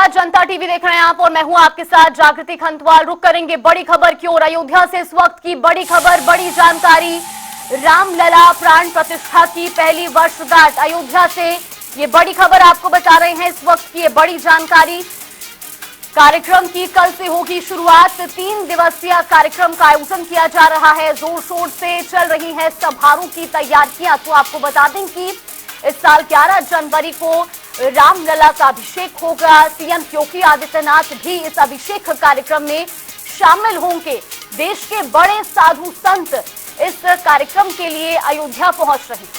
नमस्कार, जनता टीवी देख रहे हैं आप और मैं हूं आपके साथ जागृति खंतवाल। रुक करेंगे बड़ी खबर की ओर। अयोध्या से इस वक्त की बड़ी खबर, बड़ी जानकारी। रामलला प्राण प्रतिष्ठा की पहली वर्षगांठ। अयोध्या से ये बड़ी खबर आपको बता रहे हैं, इस वक्त की ये बड़ी जानकारी। कार्यक्रम की कल से होगी शुरुआत। 3 दिवसीय कार्यक्रम का आयोजन किया जा रहा है। जोर शोर से चल रही है समारोह की तैयारियां। तो आपको बता दें कि इस साल 11 जनवरी को रामलला का अभिषेक होगा। सीएम योगी आदित्यनाथ भी इस अभिषेक कार्यक्रम में शामिल होंगे। देश के बड़े साधु संत इस कार्यक्रम के लिए अयोध्या पहुंच रहे हैं।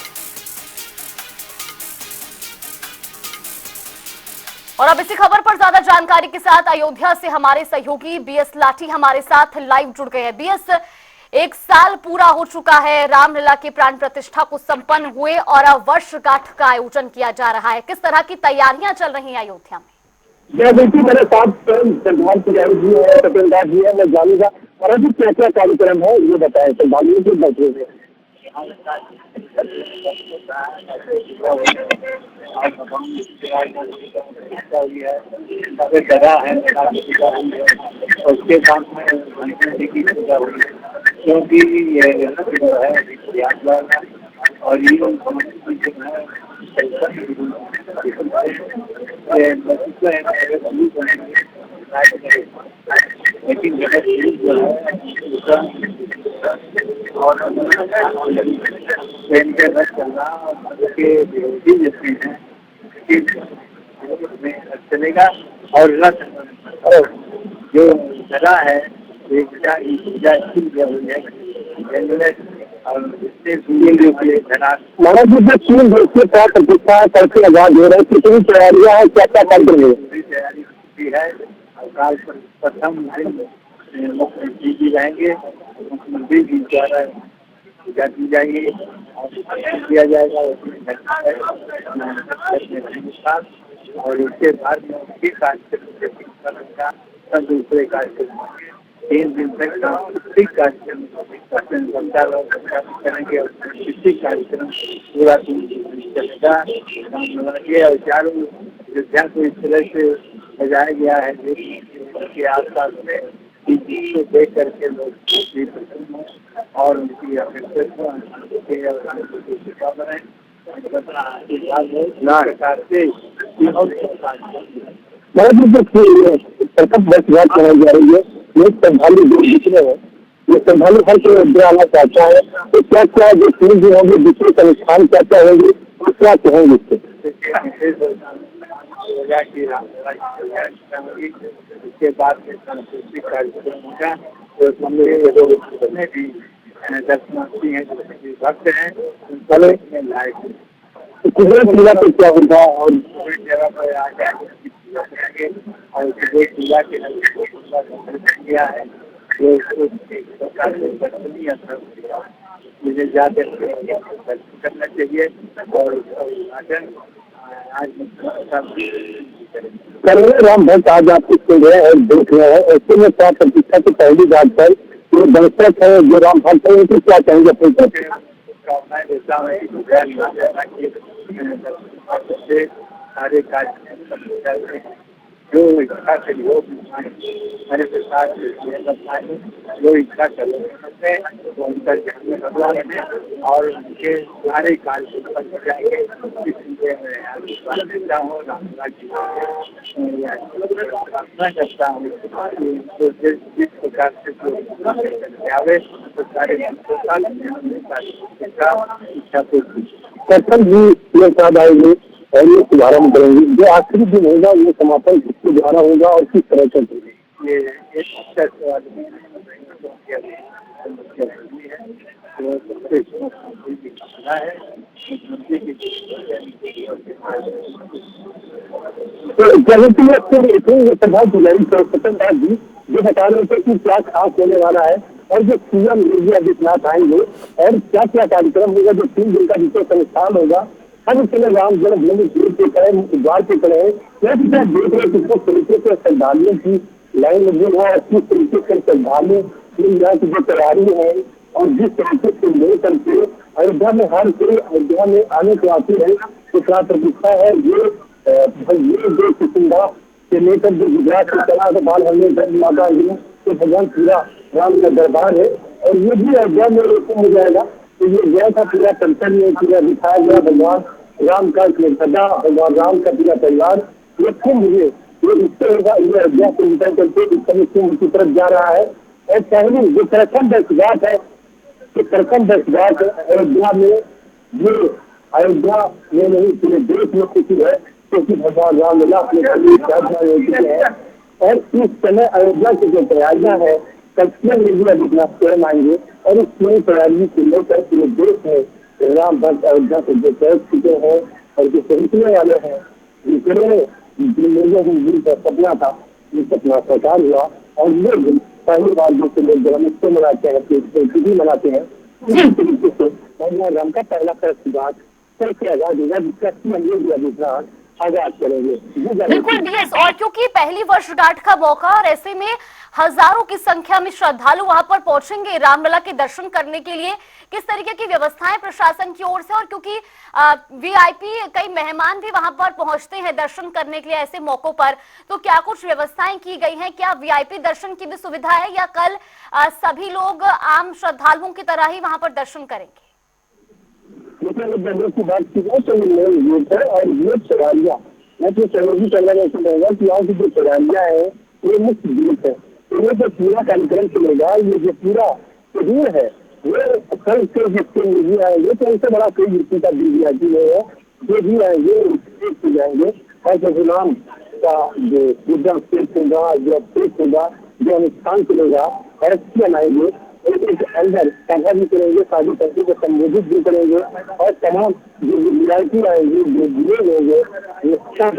और अब इसी खबर पर ज्यादा जानकारी के साथ अयोध्या से हमारे सहयोगी बीएस लाठी हमारे साथ लाइव जुड़ गए हैं। बीएस, 1 साल पूरा हो चुका है रामलला की प्राण प्रतिष्ठा को संपन्न हुए और अब वर्षगांठ का आयोजन किया जा रहा है। किस तरह की तैयारियां चल रही हैं अयोध्या में? देखिए, मेरे साथ श्रद्धाल पुजारी जी है, कपिलदास जी है, मैं जानूंगा और अभी क्या क्या कार्यक्रम है ये बताएं। श्रद्धालुओं के बैठे हुए जगह है, उसके साथ में गणेश जी की पूजा हुई है, क्योंकि ये जो है और ये लेकिन गणेश जो है और ट्रेन के अंदर चलना के विरोधी जितने हैं चलेगा। और जो जगह है पूजा हुई है महाराज जी, 3 दिवसीय प्रतिष्ठा करके आगाज हो रहा है, कितनी तैयारियां है, क्या क्या कार्यक्रम है? तैयारी होती है। काल प्रथम दिन मुख्यमंत्री जी रहेंगे, मुख्यमंत्री जी द्वारा पूजा की जाएगी और किया जाएगा और उसके बाद में कार्यक्रम दूसरे कार्यक्रम 3 दिन तक सांस्कृतिक कार्यक्रम करेंगे और इसी कार्यक्रम पूरा चलेगा। और चारों अयोध्या को इस तरह से सजाया गया है के आसपास में को देख करके लोग प्रसन्न हों और उनकी प्रथम वर्षगांठ मनाई जा रही है। ये श्रद्धालु जो जितने हैं, ये श्रद्धालु हर कोई आना चाहता है, तो क्या क्या जो 3 दिन होंगे, दूसरे अनुष्ठान क्या क्या होंगे और क्या कहेंगे इसके बाद में सांस्कृतिक कार्यक्रम होगा। तो जितने भी दर्शनार्थी हैं, जितने भी भक्त हैं, उन सभी लायक पूजा पे क्या होगा और जगह पर आ जाएंगे और पूजा के किया है मुझे जाकर करना चाहिए और राम भक्त आज आपको सुन रहे हैं और देख रहे हैं, ऐसे में प्राण प्रतिष्ठा की पहली बात पर जो दर्शक है, जो राम भक्त है, उनको क्या कहेंगे अपनी कामनाएं देता हूँ सारे कार्य जो इच्छा से योग मेरे प्रसाद जो इच्छा कर तो उनका भगवान में और उनके सारे कार्य सफल हो जाएंगे। इसलिए मैं देता हूँ रामलला जी प्रार्थना करता हूँ तो जिस प्रकार से आवे तो सारे इच्छा पूर्ति कर्तन भी ये साथ आएंगे और ये शुभारम्भ करेंगे। जो आखिरी दिन होगा वो समापन किसके द्वारा होगा और किस तरह से ये जो बता रहे थे कि क्या खास होने वाला है और जो सीएम योगी आदित्यनाथ आएंगे और क्या क्या कार्यक्रम होगा, जो 3 दिन का विशेष अनुष्ठान होगा, हर समय राम जन्मभूमि के करें द्वार पे करें, देख रहे किस तरीके से श्रद्धालुओं की लाइन लगी है, किस तरीके से श्रद्धालु यहाँ की जो तैयारी है और जिस तरीके से लेकर के अयोध्या में हर कोई अयोध्या में आने को आती है, तो क्या प्रतिष्ठा है ये जो किस्म से लेकर जो गुजरात से चला तो बाल हमें माता जी तो भगवान पूरा राम का दरबार है। और ये भी अयोध्या में हो जाएगा। तो ये गया था पूरा कंचन में पूरा दिखाया गया भगवान राम का सदा भगवान राम का पूरा परिवार। ये कुंभ ये इससे होगा, ये अयोध्या से निकल करके इस समय कुंभ की तरफ जा रहा है। और पहली जो प्रथम दर्शगात है, कि प्रथम दर्शगात अयोध्या में, ये अयोध्या में नहीं पूरे देश में खुशी है क्योंकि भगवान राम लला अपने हैं। और इस समय अयोध्या की जो तैयारियां है कल में अपना स्वयं आएंगे और इस पूरी तैयारी को लेकर पूरे देश में राम भक्त अयोध्या से जो पहुंच चुके हैं और जो पहुंचने वाले हैं, जिन का सपना था ये सपना साकार हुआ। और लोग पहली बार जैसे लोग जन्मोत्सव मनाते हैं, तिथि मनाते हैं, उसी तरीके से भगवान राम का पहला प्रस्तुत कैसे आजाद होगा जिसका आजाद करेंगे। बिल्कुल बीएस, और क्योंकि पहली वर्षगांठ का मौका और ऐसे में हजारों की संख्या में श्रद्धालु वहां पर पहुंचेंगे रामलला के दर्शन करने के लिए, किस तरीके की व्यवस्थाएं प्रशासन की ओर से, और क्योंकि वीआईपी कई मेहमान भी वहां पर पहुंचते हैं दर्शन करने के लिए ऐसे मौकों पर, तो क्या कुछ व्यवस्थाएं की गई हैं? क्या वीआईपी दर्शन की भी सुविधा है या कल सभी लोग आम श्रद्धालुओं की तरह ही वहां पर दर्शन करेंगे? की बात की जाए तो ये है और ये सवालिया मैं तो सहयोगी करना ऐसा रहेगा कि यहाँ की जो सवालिया है ये मुख्य गीत है। ये जो पूरा कार्यक्रम चलेगा, ये जो पूरा शेड्यूल है वो कल से जिसके निजी आएंगे तो उनसे बड़ा कोई यूपी का वीआईपी नहीं है। जो भी आएंगे जाएंगे और जो नाम का जो पूजा स्टेज होगा, जो स्टेज होगा, जो अनुष्ठान चलेगा ऐसे बनाएंगे अंदर सभा भी करेंगे, शादी करके को संबोधित भी करेंगे और तमाम जो वीआईपी आएंगे, जो जुड़े होंगे ये सब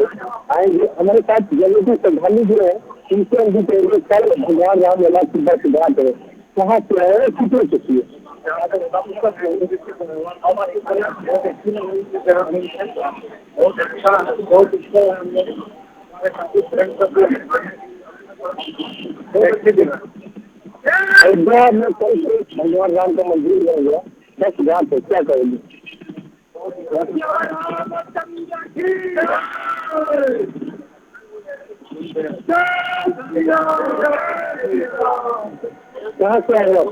आएंगे। हमारे साथ जगह श्रद्धालु जो है उनसे हम भी कहेंगे कल भगवान राम लला की बात है वहाँ से आए कितने चुकी अयोध्या में कल से भगवान राम का मंदिर बन गया, 10 घाट है, क्या करेंगे? कहाँ से आए हो?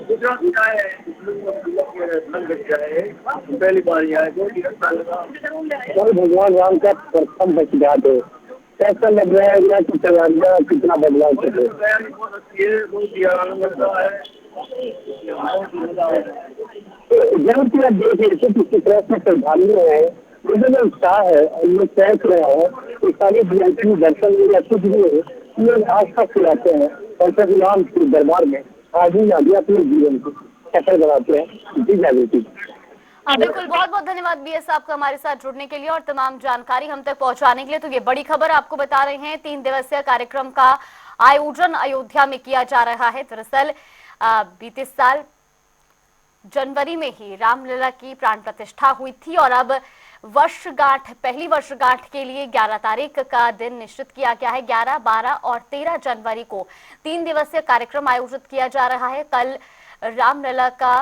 पहली बार आए कल भगवान राम का प्रथम घाट है, कैसा लग रहा है यहाँ की तैयारियाँ कितना बदलाव कर रहे जब की आप देख रहे थे किसी तरह से श्रद्धालु है, मुझे जो उत्साह है और ये तय कर रहे हैं कि सारे वीआईपी दर्शन या कुछ भी है लोग आस्था खिलाते हैं और राम के दरबार में आज ही आगे अपने जीवन को सफल बनाते हैं। जी जागृति। बिल्कुल, बहुत बहुत धन्यवाद बीएस आपका हमारे साथ जुड़ने के लिए और तमाम जानकारी हम तक पहुंचाने के लिए। तो ये बड़ी खबर आपको बता रहे हैं, 3 दिवसीय कार्यक्रम का आयोजन अयोध्या में किया जा रहा है। दरअसल बीते साल जनवरी में ही रामलला की प्राण प्रतिष्ठा हुई थी और अब वर्षगांठ, पहली वर्षगांठ के लिए 11 तारीख का दिन निश्चित किया गया है। 11, 12 और 13 जनवरी को 3 दिवसीय कार्यक्रम आयोजित किया जा रहा है। कल रामलला का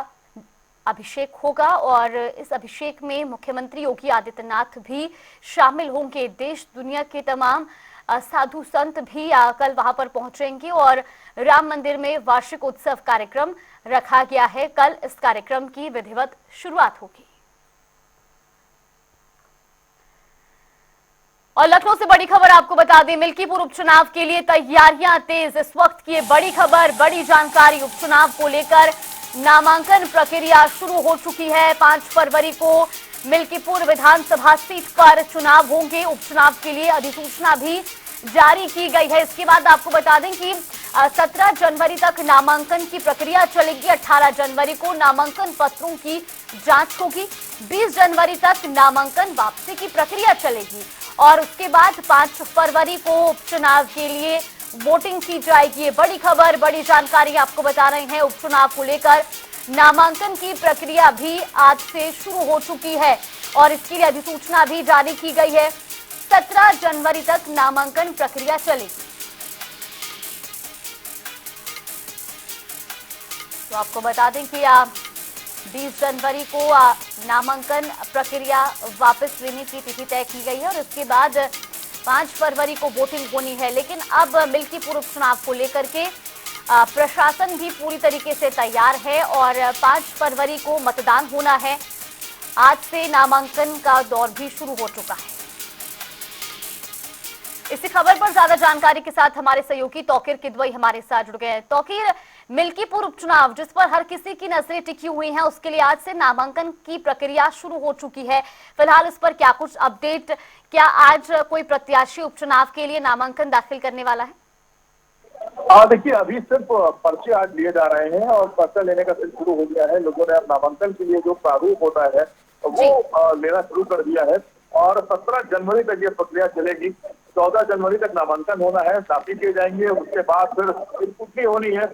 अभिषेक होगा और इस अभिषेक में मुख्यमंत्री योगी आदित्यनाथ भी शामिल होंगे। देश दुनिया के तमाम साधु संत भी कल वहां पर पहुंचेंगे और राम मंदिर में वार्षिक उत्सव कार्यक्रम रखा गया है। कल इस कार्यक्रम की विधिवत शुरुआत होगी। और लखनऊ से बड़ी खबर आपको बता दें, मिल्कीपुर उपचुनाव के लिए तैयारियां तेज। इस वक्त की बड़ी खबर, बड़ी जानकारी, उपचुनाव को लेकर नामांकन प्रक्रिया शुरू हो चुकी है। 5 फरवरी को मिल्कीपुर विधानसभा सीट पर चुनाव होंगे। उपचुनाव के लिए अधिसूचना भी जारी की गई है। इसके बाद आपको बता दें कि 17 जनवरी तक नामांकन की प्रक्रिया चलेगी। 18 जनवरी को नामांकन पत्रों की जांच होगी। 20 जनवरी तक नामांकन वापसी की प्रक्रिया चलेगी और उसके बाद 5 फरवरी को उपचुनाव के लिए वोटिंग की जाएगी। बड़ी खबर, बड़ी जानकारी आपको बता रहे हैं। उपचुनाव को लेकर नामांकन की प्रक्रिया भी आज से शुरू हो चुकी है और इसके लिए अधिसूचना भी जारी की गई है। 17 जनवरी तक नामांकन प्रक्रिया चलेगी। तो आपको बता दें कि 20 जनवरी को नामांकन प्रक्रिया वापस लेने की तिथि तय की गई है और उसके बाद 5 फरवरी को वोटिंग होनी है, लेकिन अब मिल्कीपुर उपचुनाव को लेकर के प्रशासन भी पूरी तरीके से तैयार है और 5 फरवरी को मतदान होना है। आज से नामांकन का दौर भी शुरू हो चुका है। इसी खबर पर ज्यादा जानकारी के साथ हमारे सहयोगी तौकीर किदवई हमारे साथ जुड़ गए हैं। तौकीर, मिल्कीपुर उपचुनाव जिस पर हर किसी की नजरें टिकी हुई हैं, उसके लिए आज से नामांकन की प्रक्रिया शुरू हो चुकी है। फिलहाल इस पर क्या कुछ अपडेट, क्या आज कोई प्रत्याशी उपचुनाव के लिए नामांकन दाखिल करने वाला है? देखिए, अभी सिर्फ पर्चे आज लिए जा रहे हैं और पर्चा लेने का सिलसिला शुरू हो गया है। लोगों ने अब नामांकन के लिए जो प्रारूप होता है वो लेना शुरू कर दिया है और 17 जनवरी तक ये प्रक्रिया चलेगी। 14 जनवरी तक नामांकन होना है, दाखिल किए जाएंगे। उसके बाद फिर स्क्रूटनी होनी है।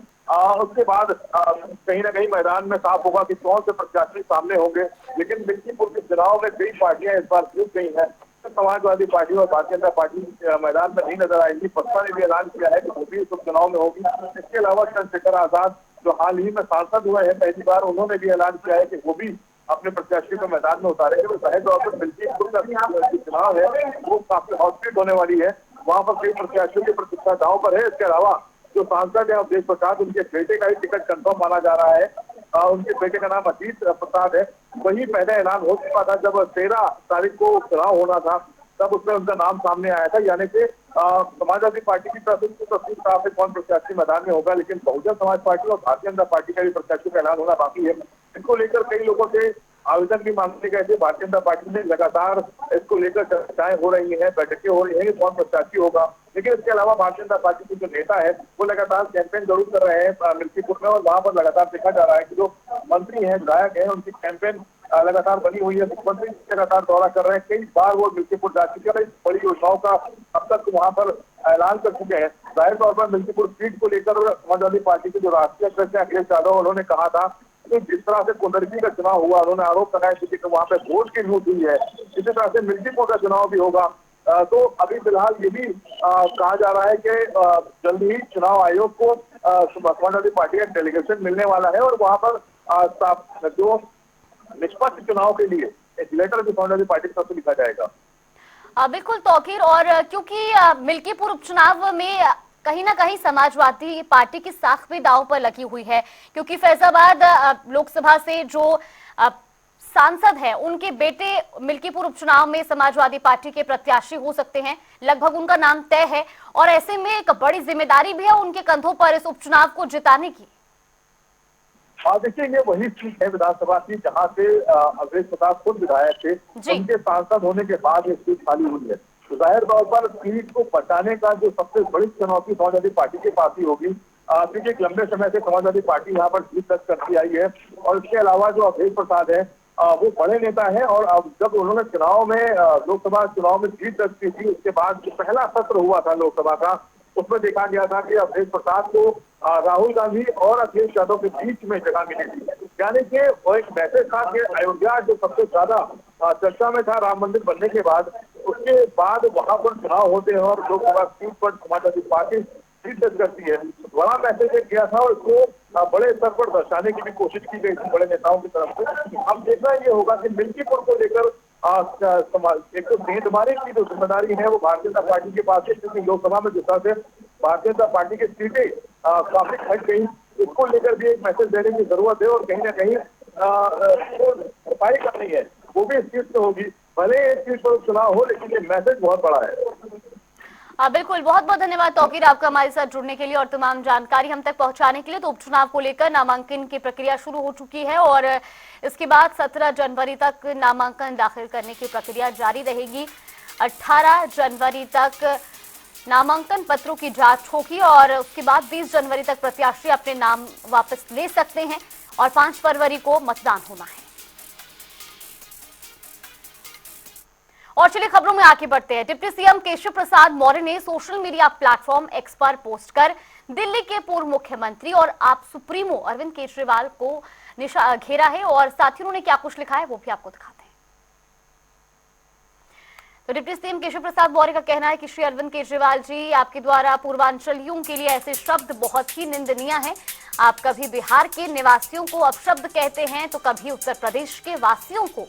उसके बाद कहीं ना कहीं मैदान में साफ होगा कि कौन से प्रत्याशी सामने होंगे। लेकिन मिल्कीपुर के चुनाव में कई पार्टियां इस बार जीत गई हैं। समाजवादी पार्टी और भारतीय जनता पार्टी मैदान में नहीं नजर आएगी। बसपा ने भी ऐलान किया है कि वो भी इस उपचुनाव में होगी। इसके अलावा चंद्रशेखर आजाद जो हाल ही में सांसद हुए हैं पहली बार, उन्होंने भी ऐलान किया है कि वो भी अपने प्रत्याशी को मैदान में उतारेंगे। तो जाहिर तौर पर मिल्कीपुर का चुनाव है वो काफी हॉटस्पॉट होने वाली है। वहाँ पर कई प्रत्याशियों की प्रतिष्ठा दांव पर है। इसके अलावा जो सांसद है अवधेश प्रसाद, उनके बेटे का ही टिकट कंफर्म माना जा रहा है। उनके बेटे का नाम अजीत प्रसाद है। वही पहले ऐलान हो चुका था जब 13 तारीख को चुनाव होना था, तब उसमें उनका नाम सामने आया था। यानी कि समाजवादी पार्टी की तरफ से तस्वीर साफ है कौन प्रत्याशी मैदान में होगा, लेकिन बहुजन समाज पार्टी और भारतीय जनता पार्टी का भी प्रत्याशी का ऐलान होना बाकी है। इसको लेकर कई लोगों से आवेदन भी मांगे गए थे। भारतीय जनता पार्टी ने लगातार इसको लेकर चर्चाएं हो रही हैं, बैठकें हो रही हैं कि कौन प्रत्याशी होगा। लेकिन इसके अलावा भारतीय जनता पार्टी के जो नेता है वो लगातार कैंपेन जरूर कर रहे हैं मिल्कीपुर में और वहां पर लगातार देखा जा रहा है कि जो मंत्री हैं, विधायक हैं, उनकी कैंपेन लगातार बनी हुई है। मुख्यमंत्री लगातार दौरा कर रहे हैं। कई बार वो मिल्कीपुर जा चुके हैं। बड़ी योजनाओं का अब तक वहां पर ऐलान कर चुके हैं। जाहिर तौर पर मिल्कीपुर सीट को लेकर समाजवादी पार्टी के जो राष्ट्रीय अध्यक्ष अखिलेश यादव, उन्होंने कहा था कि जिस तरह से कुंडरगी का चुनाव हुआ, उन्होंने आरोप लगाया कि वहां पे वोट की लूट हुई है, इसी तरह से मिल्कीपुर का चुनाव भी होगा। तो अभी फिलहाल ये भी कहा जा रहा है कि जल्द ही चुनाव आयोग को समाजवादी पार्टी का डेलीगेशन मिलने वाला है और वहां पर जो निष्पक्ष चुनाव के लिए एक लेटर भी समाजवादी पार्टी की तरफ से लिखा जाएगा। बिल्कुल तौकीर, और क्योंकि मिल्कीपुर उपचुनाव में कहीं ना कहीं समाजवादी पार्टी की साख भी दांव पर लगी हुई है, क्योंकि फैजाबाद लोकसभा से जो सांसद हैं उनके बेटे मिल्कीपुर उपचुनाव में समाजवादी पार्टी के प्रत्याशी हो सकते हैं। लगभग उनका नाम तय है और ऐसे में एक बड़ी जिम्मेदारी भी है उनके कंधों पर इस उपचुनाव को जिताने की। देखिए, ये वही सीट है विधानसभा की जहाँ से अवधेश प्रसाद खुद विधायक थे। उनके सांसद होने के बाद ये सीट खाली हुई है। तो जाहिर तौर पर सीट को बचाने का जो सबसे बड़ी चुनौती समाजवादी पार्टी के पास ही होगी, क्योंकि एक लंबे समय से समाजवादी पार्टी यहाँ पर जीत दर्ज करती आई है। और इसके अलावा जो अवधेश प्रसाद है वो बड़े नेता है और अब जब उन्होंने चुनाव में लोकसभा चुनाव में जीत दर्ज की थी, उसके बाद जो पहला सत्र हुआ था लोकसभा का, उसमें देखा गया था कि अवधेश प्रसाद को राहुल गांधी और अखिलेश यादव के बीच में जगह मिली थी। यानी कि वो एक मैसेज था कि अयोध्या जो सबसे ज्यादा चर्चा में था राम मंदिर बनने के बाद, उसके बाद वहां पर चुनाव होते हैं और लोकसभा सीट पर समाजवादी पार्टी जीत दर्ज करती है। बड़ा मैसेज एक गया था और उसको बड़े स्तर पर दर्शाने की भी कोशिश की गई थी बड़े नेताओं की तरफ से। अब देखना ये होगा कि मिल्कीपुर को लेकर एक तो सेंधमारी की जो जिम्मेदारी है वो भारतीय जनता पार्टी के पास है, क्योंकि लोकसभा में जिस तरह से भारतीय जनता पार्टी की सीटें काफी घट गई, इसको लेकर भी एक मैसेज देने की जरूरत है और कहीं ना कहीं भरपाई करनी है वो भी इस सीट से होगी। भले इस सीट पर चुनाव हो, लेकिन ये मैसेज बहुत बड़ा है। बिल्कुल, बहुत बहुत धन्यवाद तौकीर आपका हमारे साथ जुड़ने के लिए और तमाम जानकारी हम तक पहुंचाने के लिए। तो उपचुनाव को लेकर नामांकन की प्रक्रिया शुरू हो चुकी है और इसके बाद 17 जनवरी तक नामांकन दाखिल करने की प्रक्रिया जारी रहेगी। 18 जनवरी तक नामांकन पत्रों की जांच होगी और उसके बाद 20 जनवरी तक प्रत्याशी अपने नाम वापस ले सकते हैं और 5 फरवरी को मतदान होना है। और चलिए खबरों में आगे बढ़ते हैं। डिप्टी सीएम केशव प्रसाद मौर्य ने सोशल मीडिया प्लेटफॉर्म एक्स पर पोस्ट कर दिल्ली के पूर्व मुख्यमंत्री और आप सुप्रीमो अरविंद केजरीवाल को घेरा है और साथ ही उन्होंने क्या कुछ लिखा है वो भी आपको दिखाते हैं। तो डिप्टी सीएम केशव प्रसाद मौर्य का कहना है कि श्री अरविंद केजरीवाल जी, आपके द्वारा पूर्वांचलियों के लिए ऐसे शब्द बहुत ही निंदनीय हैं। आप कभी बिहार के निवासियों को अपशब्द कहते हैं तो कभी उत्तर प्रदेश के वासियों को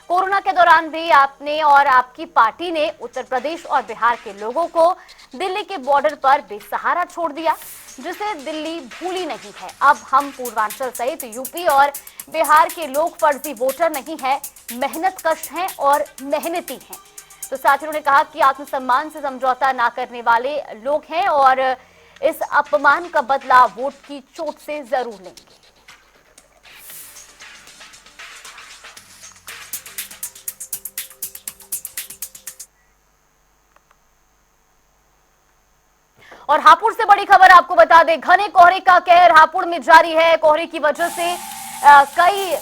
कोरोना के दौरान भी आपने और आपकी पार्टी ने उत्तर प्रदेश और बिहार के लोगों को दिल्ली के बॉर्डर पर बेसहारा छोड़ दिया, जिसे दिल्ली भूली नहीं है। अब हम पूर्वांचल सहित यूपी और बिहार के लोग फर्जी वोटर नहीं है, मेहनतकश हैं और मेहनती हैं। तो साथ ही उन्होंने कहा कि आत्मसम्मान से समझौता ना करने वाले लोग हैं और इस अपमान का बदला वोट की चोट से जरूर लेंगे। और हापुड़ से बड़ी खबर आपको बता दें, घने कोहरे का कहर हापुड़ में जारी है। कोहरे की वजह से कई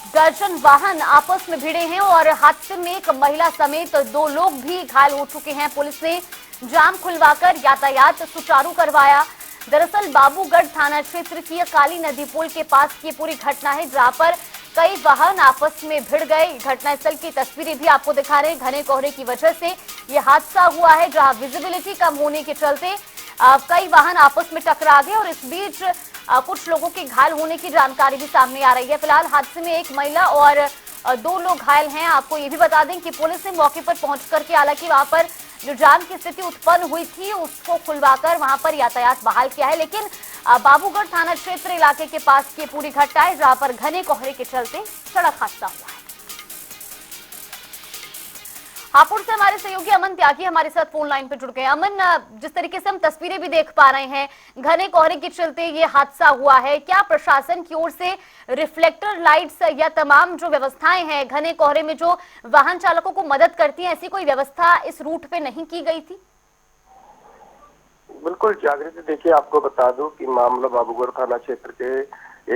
दर्जन वाहन आपस में भिड़े हैं और हादसे में एक महिला समेत 2 लोग भी घायल हो चुके हैं। पुलिस ने जाम खुलवाकर यातायात सुचारू करवाया। दरअसल बाबूगढ़ थाना क्षेत्र की काली नदी पुल के पास की पूरी घटना है, जहां पर कई वाहन आपस में भिड़ गए। घटनास्थल की तस्वीरें भी आपको दिखा रहे हैं। घने कोहरे की वजह से यह हादसा हुआ है, जहां विजिबिलिटी कम होने के चलते कई वाहन आपस में टकरा गए और इस बीच कुछ लोगों के घायल होने की जानकारी भी सामने आ रही है। फिलहाल हादसे में एक महिला और 2 लोग घायल हैं। आपको ये भी बता दें कि पुलिस ने मौके पर पहुंच करके हालांकि वहां पर जो जाम की स्थिति उत्पन्न हुई थी उसको खुलवाकर वहां पर यातायात बहाल किया है, लेकिन बाबूगढ़ थाना क्षेत्र इलाके के पास की पूरी घटना है, जहां पर घने कोहरे के चलते सड़क हादसा हुआ है। हापुड़ से हमारे सहयोगी अमन त्यागी हमारे साथ फोन लाइन पर जुड़ गए। अमन, जिस तरीके से हम तस्वीरें भी देख पा रहे हैं, घने कोहरे के चलते ये हादसा हुआ है, क्या प्रशासन की ओर से रिफ्लेक्टर लाइट्स या तमाम जो व्यवस्थाएं हैं घने कोहरे में जो वाहन चालकों को मदद करती हैं, ऐसी कोई व्यवस्था इस रूट पे नहीं की गई थी? बिल्कुल जागृति, देखिए आपको बता दूं कि मामला बाबूगढ़ थाना क्षेत्र के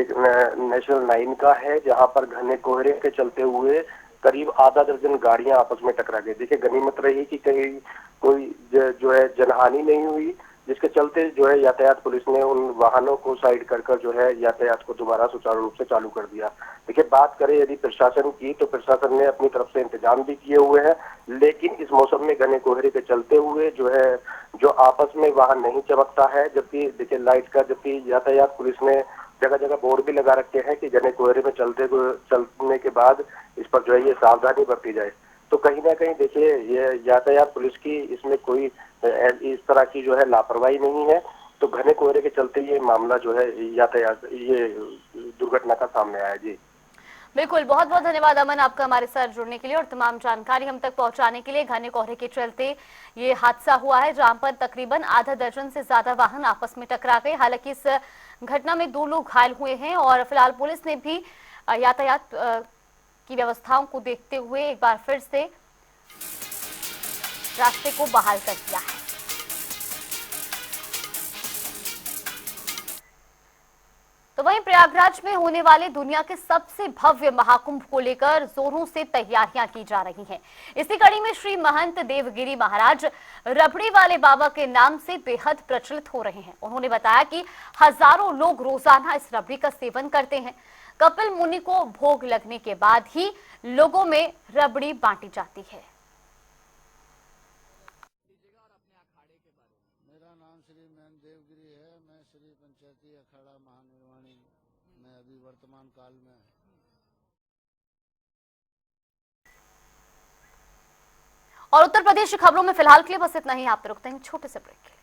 एक नेशनल 9 का है, जहां पर घने कोहरे के चलते हुए करीब आधा दर्जन गाड़ियां आपस में टकरा गई। देखिए गनीमत रही कि कहीं कोई जो है जनहानि नहीं हुई, जिसके चलते जो है यातायात पुलिस ने उन वाहनों को साइड कर जो है यातायात को दोबारा सुचारू रूप से चालू कर दिया। देखिए बात करें यदि प्रशासन की, तो प्रशासन ने अपनी तरफ से इंतजाम भी किए हुए हैं, लेकिन इस मौसम में घने कोहरे के चलते हुए जो आपस में वाहन नहीं चमकता है, जबकि देखिए लाइट का, जबकि यातायात पुलिस ने जगह जगह बोर्ड भी लगा रखे हैं कि घने कोहरे में चलने के बाद इस पर जो है ये सावधानी बरती जाए। तो कहीं ना कहीं देखिए ये यातायात पुलिस की इसमें कोई इस तरह की जो है लापरवाही नहीं है। तो घने कोहरे के चलते ये मामला जो है यातायात ये दुर्घटना का सामने आया। जी बिल्कुल, बहुत बहुत धन्यवाद अमन आपका हमारे साथ जुड़ने के लिए और तमाम जानकारी हम तक पहुंचाने के लिए। घने कोहरे के चलते ये हादसा हुआ है, जहां पर तकरीबन आधा दर्जन से ज्यादा वाहन आपस में टकरा गए। हालांकि इस घटना में 2 लोग घायल हुए हैं और फिलहाल पुलिस ने भी यातायात की व्यवस्थाओं को देखते हुए एक बार फिर से रास्ते को बहाल कर दिया है। तो वहीं प्रयागराज में होने वाले दुनिया के सबसे भव्य महाकुंभ को लेकर जोरों से तैयारियां की जा रही हैं। इसी कड़ी में श्री महंत देवगिरी महाराज रबड़ी वाले बाबा के नाम से बेहद प्रचलित हो रहे हैं। उन्होंने बताया कि हजारों लोग रोजाना इस रबड़ी का सेवन करते हैं। कपिल मुनि को भोग लगने के बाद ही लोगों में रबड़ी बांटी जाती है। मेरा नाम श्री महंत देवगिरी है। मैं श्री पंचायती अखाड़ा महानिर्वाणी में अभी वर्तमान काल में। और उत्तर प्रदेश की खबरों में फिलहाल के लिए बस इतना ही। आप रुकते हैं छोटे से ब्रेक के लिए।